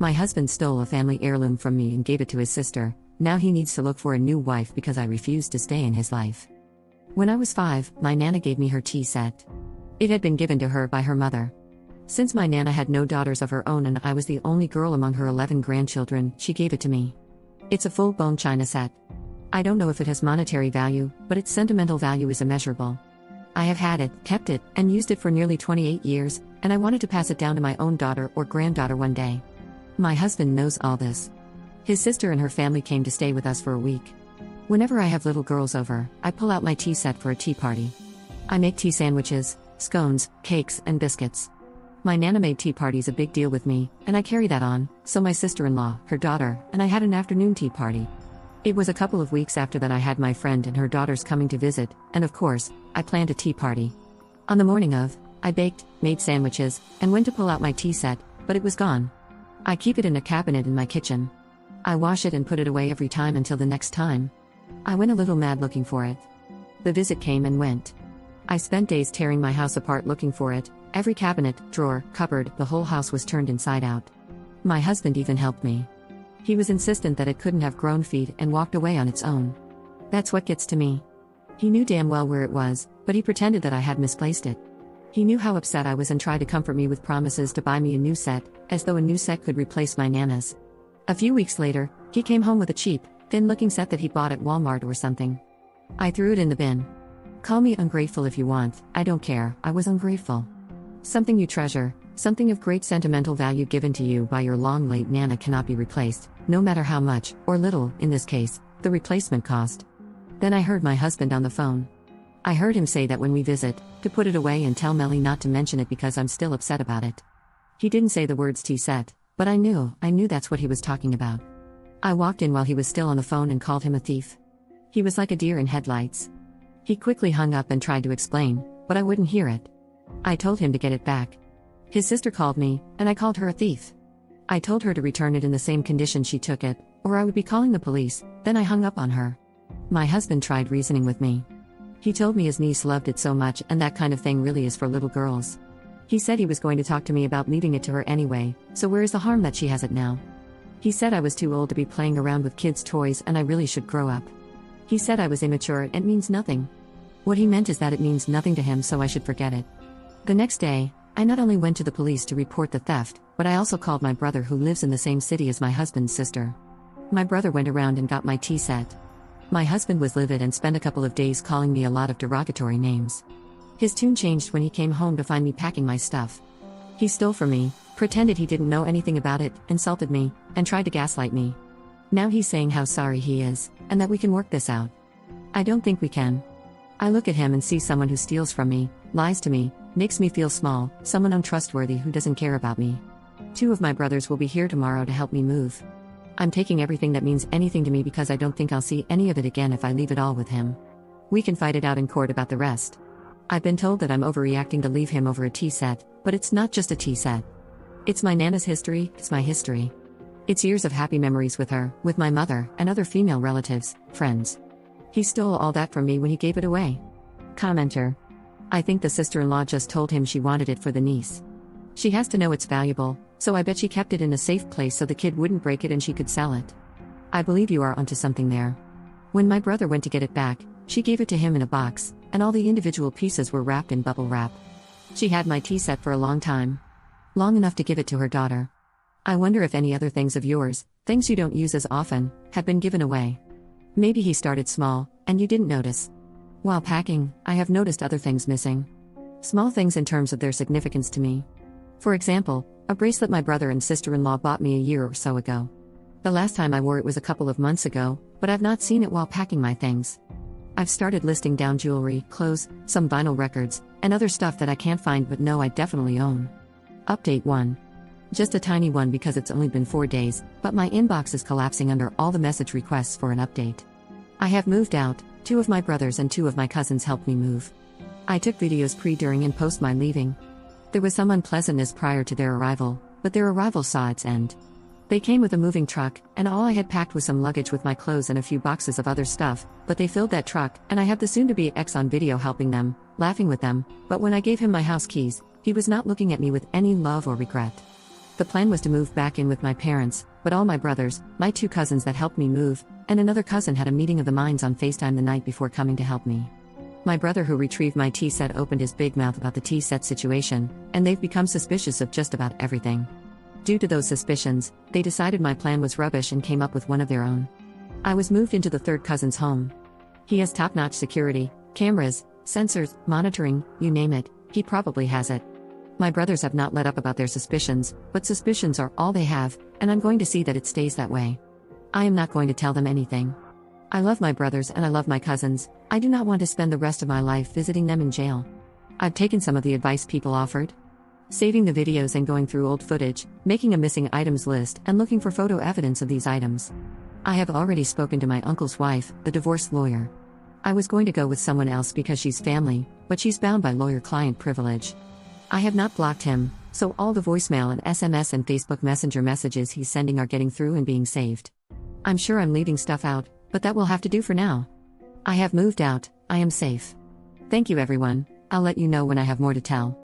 My husband stole a family heirloom from me and gave it to his sister. Now he needs to look for a new wife because I refused to stay in his life. When I was 5, my Nana gave me her tea set. It had been given to her by her mother. Since my Nana had no daughters of her own and I was the only girl among her 11 grandchildren, she gave it to me. It's a full-bone china set. I don't know if it has monetary value, but its sentimental value is immeasurable. I have had it, kept it, and used it for nearly 28 years, and I wanted to pass it down to my own daughter or granddaughter one day. My husband knows all this. His sister and her family came to stay with us for a week. Whenever I have little girls over, I pull out my tea set for a tea party. I make tea sandwiches, scones, cakes, and biscuits. My Nana made tea parties a big deal with me, and I carry that on, so my sister-in-law, her daughter, and I had an afternoon tea party. It was a couple of weeks after that I had my friend and her daughters coming to visit, and of course, I planned a tea party. On the morning of, I baked, made sandwiches, and went to pull out my tea set, but it was gone. I keep it in a cabinet in my kitchen. I wash it and put it away every time until the next time. I went a little mad looking for it. The visit came and went. I spent days tearing my house apart looking for it. Every cabinet, drawer, cupboard, the whole house was turned inside out. My husband even helped me. He was insistent that it couldn't have grown feet and walked away on its own. That's what gets to me. He knew damn well where it was, but he pretended that I had misplaced it. He knew how upset I was and tried to comfort me with promises to buy me a new set, as though a new set could replace my Nana's. A few weeks later, he came home with a cheap, thin-looking set that he bought at Walmart or something. I threw it in the bin. Call me ungrateful if you want, I don't care, I was ungrateful. Something you treasure, something of great sentimental value given to you by your long-late Nana cannot be replaced, no matter how much, or little, in this case, the replacement cost. Then I heard my husband on the phone. I heard him say that when we visit, to put it away and tell Melly not to mention it because I'm still upset about it. He didn't say the words tea set, but I knew that's what he was talking about. I walked in while he was still on the phone and called him a thief. He was like a deer in headlights. He quickly hung up and tried to explain, but I wouldn't hear it. I told him to get it back. His sister called me, and I called her a thief. I told her to return it in the same condition she took it, or I would be calling the police, then I hung up on her. My husband tried reasoning with me. He told me his niece loved it so much and that kind of thing really is for little girls. He said he was going to talk to me about leaving it to her anyway, so where is the harm that she has it now? He said I was too old to be playing around with kids' toys and I really should grow up. He said I was immature and it means nothing. What he meant is that it means nothing to him so I should forget it. The next day, I not only went to the police to report the theft, but I also called my brother who lives in the same city as my husband's sister. My brother went around and got my tea set. My husband was livid and spent a couple of days calling me a lot of derogatory names. His tune changed when he came home to find me packing my stuff. He stole from me, pretended he didn't know anything about it, insulted me, and tried to gaslight me. Now he's saying how sorry he is, and that we can work this out. I don't think we can. I look at him and see someone who steals from me, lies to me, makes me feel small, someone untrustworthy who doesn't care about me. 2 of my brothers will be here tomorrow to help me move. I'm taking everything that means anything to me because I don't think I'll see any of it again if I leave it all with him. We can fight it out in court about the rest. I've been told that I'm overreacting to leave him over a tea set, but it's not just a tea set. It's my Nana's history, it's my history. It's years of happy memories with her, with my mother, and other female relatives, friends. He stole all that from me when he gave it away. Commenter. I think the sister-in-law just told him she wanted it for the niece. She has to know it's valuable, so I bet she kept it in a safe place so the kid wouldn't break it and she could sell it. I believe you are onto something there. When my brother went to get it back, she gave it to him in a box, and all the individual pieces were wrapped in bubble wrap. She had my tea set for a long time. Long enough to give it to her daughter. I wonder if any other things of yours, things you don't use as often, have been given away. Maybe he started small, and you didn't notice. While packing, I have noticed other things missing. Small things in terms of their significance to me. For example, a bracelet my brother and sister-in-law bought me a year or so ago. The last time I wore it was a couple of months ago, but I've not seen it while packing my things. I've started listing down jewelry, clothes, some vinyl records, and other stuff that I can't find but know I definitely own. Update 1. Just a tiny one because it's only been 4 days, but my inbox is collapsing under all the message requests for an update. I have moved out, 2 of my brothers and 2 of my cousins helped me move. I took videos pre, during, and post my leaving. There was some unpleasantness prior to their arrival, but their arrival saw its end. They came with a moving truck, and all I had packed was some luggage with my clothes and a few boxes of other stuff, but they filled that truck, and I have the soon-to-be ex on video helping them, laughing with them, but when I gave him my house keys, he was not looking at me with any love or regret. The plan was to move back in with my parents, but all my brothers, my 2 cousins that helped me move, and another cousin had a meeting of the minds on FaceTime the night before coming to help me. My brother who retrieved my tea set opened his big mouth about the tea set situation, and they've become suspicious of just about everything. Due to those suspicions, they decided my plan was rubbish and came up with one of their own. I was moved into the 3rd cousin's home. He has top-notch security, cameras, sensors, monitoring, you name it, he probably has it. My brothers have not let up about their suspicions, but suspicions are all they have, and I'm going to see that it stays that way. I am not going to tell them anything. I love my brothers and I love my cousins. I do not want to spend the rest of my life visiting them in jail. I've taken some of the advice people offered. Saving the videos and going through old footage, making a missing items list and looking for photo evidence of these items. I have already spoken to my uncle's wife, the divorce lawyer. I was going to go with someone else because she's family, but she's bound by lawyer-client privilege. I have not blocked him, so all the voicemail and SMS and Facebook Messenger messages he's sending are getting through and being saved. I'm sure I'm leaving stuff out, but that will have to do for now. I have moved out, I am safe. Thank you everyone, I'll let you know when I have more to tell.